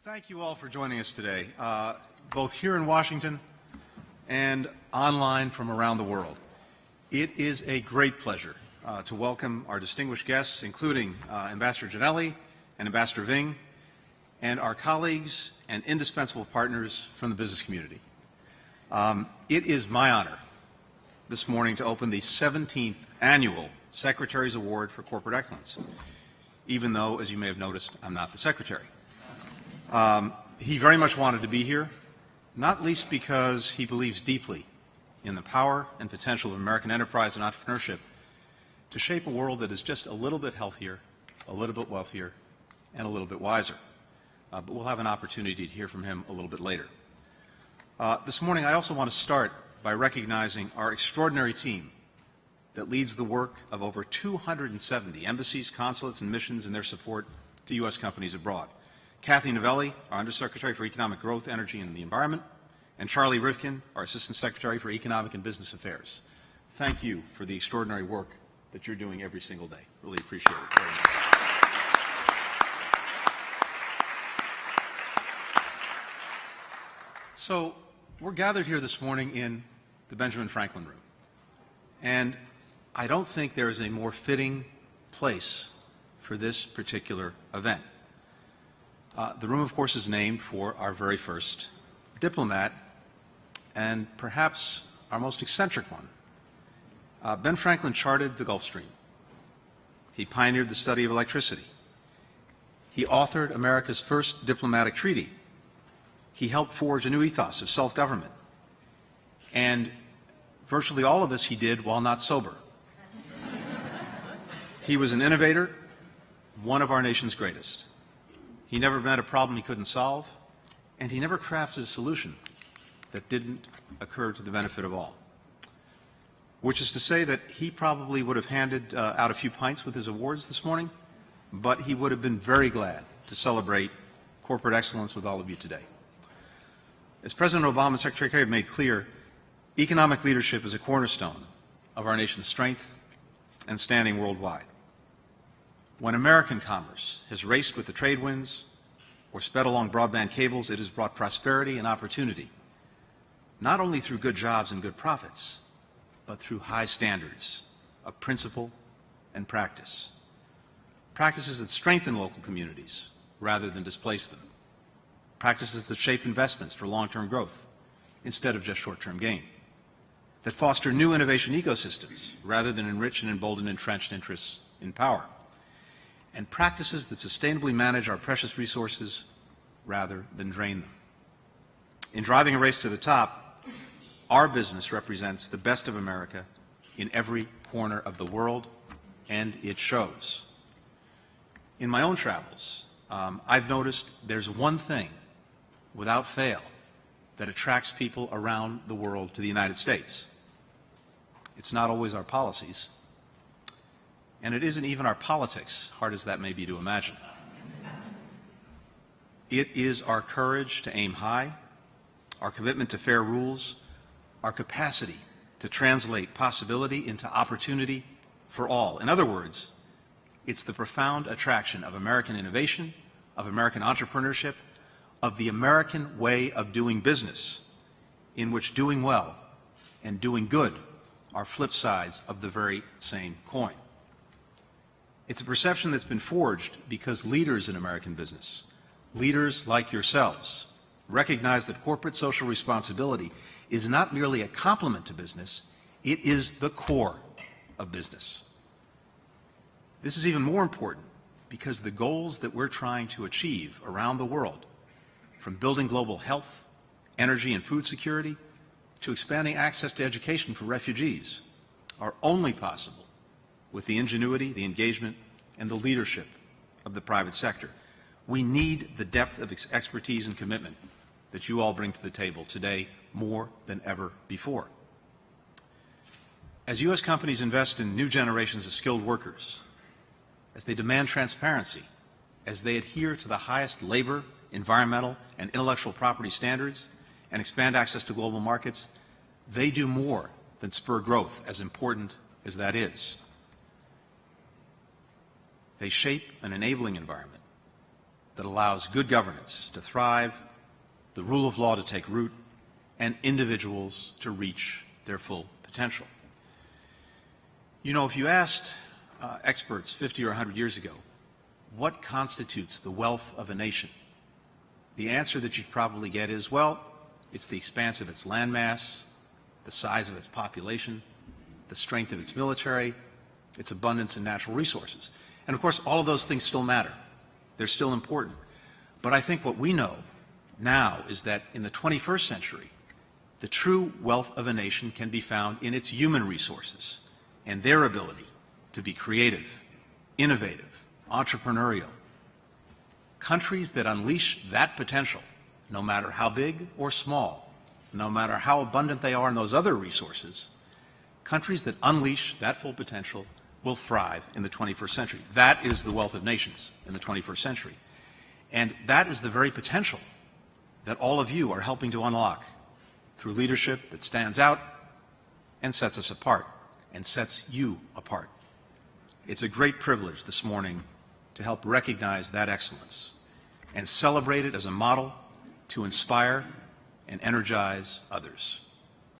Thank you all for joining us today, both here in Washington and online from around the world. It is a great pleasure to welcome our distinguished guests, including Ambassador Gianelli and Ambassador Ving, and our colleagues and indispensable partners from the business community. It is my honor this morning to open the 17th Annual Secretary's Award for Corporate Excellence, even though, as you may have noticed, I'm not the Secretary. He very much wanted to be here, not least because he believes deeply in the power and potential of American enterprise and entrepreneurship to shape a world that is just a little bit healthier, a little bit wealthier, and a little bit wiser. But we'll have an opportunity to hear from him a little bit later. This morning, I also want to start by recognizing our extraordinary team that leads the work of over 270 embassies, consulates, and missions in their support to U.S. companies abroad. Kathy Novelli, our Undersecretary for Economic Growth, Energy, and the Environment, and Charlie Rivkin, our Assistant Secretary for Economic and Business Affairs. Thank you for the extraordinary work that you're doing every single day. Really appreciate it very much. So, we're gathered here this morning in the Benjamin Franklin Room, and I don't think there is a more fitting place for this particular event. The room, of course, is named for our very first diplomat and perhaps our most eccentric one. Ben Franklin charted the Gulf Stream. He pioneered the study of electricity. He authored America's first diplomatic treaty. He helped forge a new ethos of self-government. And virtually all of this he did while not sober. He was an innovator, one of our nation's greatest. He never met a problem he couldn't solve, and he never crafted a solution that didn't occur to the benefit of all. Which is to say that he probably would have handed out a few pints with his awards this morning, but he would have been very glad to celebrate corporate excellence with all of you today. As President Obama and Secretary Kerry have made clear, economic leadership is a cornerstone of our nation's strength and standing worldwide. When American commerce has raced with the trade winds or sped along broadband cables, it has brought prosperity and opportunity, not only through good jobs and good profits, but through high standards of principle and practice. Practices that strengthen local communities rather than displace them. Practices that shape investments for long-term growth instead of just short-term gain. That foster new innovation ecosystems rather than enrich and embolden entrenched interests in power. And practices that sustainably manage our precious resources rather than drain them. In driving a race to the top, our business represents the best of America in every corner of the world, and it shows. In my own travels, I've noticed there's one thing, without fail, that attracts people around the world to the United States. It's not always our policies, and it isn't even our politics, hard as that may be to imagine. It is our courage to aim high, our commitment to fair rules, our capacity to translate possibility into opportunity for all. In other words, it's the profound attraction of American innovation, of American entrepreneurship, of the American way of doing business, in which doing well and doing good are flip sides of the very same coin. It's a perception that's been forged because leaders in American business, leaders like yourselves, recognize that corporate social responsibility is not merely a complement to business, it is the core of business. This is even more important because the goals that we're trying to achieve around the world, from building global health, energy, and food security, to expanding access to education for refugees, are only possible with the ingenuity, the engagement, and the leadership of the private sector. We need the depth of expertise and commitment that you all bring to the table today more than ever before. As U.S. companies invest in new generations of skilled workers, as they demand transparency, as they adhere to the highest labor, environmental, and intellectual property standards, and expand access to global markets, they do more than spur growth, as important as that is. They shape an enabling environment that allows good governance to thrive, the rule of law to take root, and individuals to reach their full potential. You know, if you asked experts 50 or 100 years ago, what constitutes the wealth of a nation? The answer that you'd probably get is, well, it's the expanse of its landmass, the size of its population, the strength of its military, its abundance in natural resources. And of course, all of those things still matter. They're still important. But I think what we know now is that in the 21st century, the true wealth of a nation can be found in its human resources and their ability to be creative, innovative, entrepreneurial. Countries that unleash that potential, no matter how big or small, no matter how abundant they are in those other resources, countries that unleash that full potential will thrive in the 21st century. That is the wealth of nations in the 21st century. And that is the very potential that all of you are helping to unlock through leadership that stands out and sets us apart and sets you apart. It's a great privilege this morning to help recognize that excellence and celebrate it as a model to inspire and energize others.